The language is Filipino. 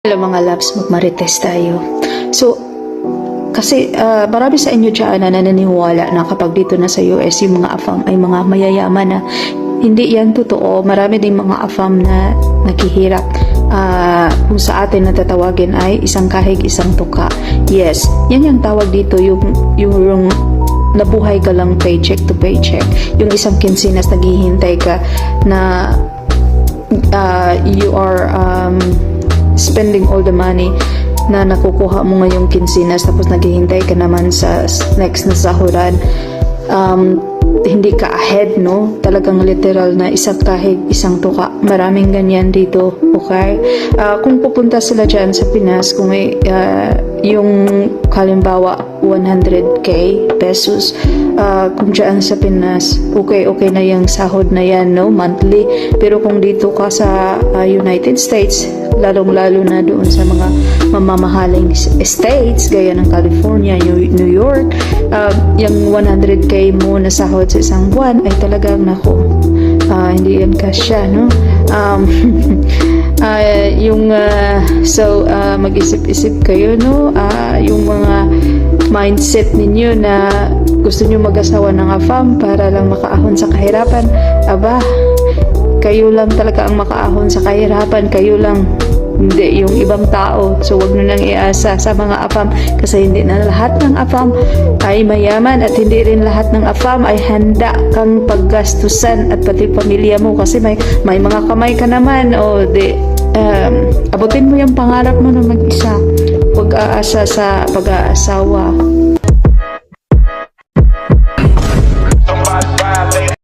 Hello mga loves, magmarites tayo. So, kasi marami sa inyo dyan na naniniwala na kapag dito na sa US, yung mga AFAM ay mga mayayaman na. Hindi yan totoo. Marami ding mga AFAM na naghihirap. Kung sa atin natatawagin ay isang kahig, isang tuka. Yes, yan yung tawag dito, yung nabuhay ka lang paycheck to paycheck. Yung isang kinsinas naghihintay ka na you are spending all the money na nakukuha mo ngayong kinsinas tapos naghihintay ka naman sa next na sahuran. Hindi ka ahead, no? Talagang literal na isang kahig, isang tuka. Maraming ganyan dito, okay? Kung pupunta sila dyan sa Pinas, kung may yung halimbawa 100k pesos, kung dyan sa Pinas, okay na yung sahod na yan, no? Monthly. Pero kung dito ka sa United States, lalong-lalo na doon sa mga mamamahaling states, gaya ng California, New York, yung 100k mo na sahod sa isang buwan ay talagang nako, hindi yan kasya, no? Mag-isip-isip kayo, no? Yung mga mindset ninyo na gusto nyo mag-asawa ng AFAM para lang makaahon sa kahirapan, aba, kayo lang talaga ang makaahon sa kahirapan, kayo lang, hindi yung ibang tao. So wag nyo nang iasa sa mga AFAM, kasi hindi na lahat ng AFAM ay mayaman at hindi rin lahat ng AFAM ay handa kang paggastusan at pati pamilya mo, kasi may mga kamay ka naman, o abutin mo yung pangarap mo na mag-isa, huwag aasa sa pag-aasawa.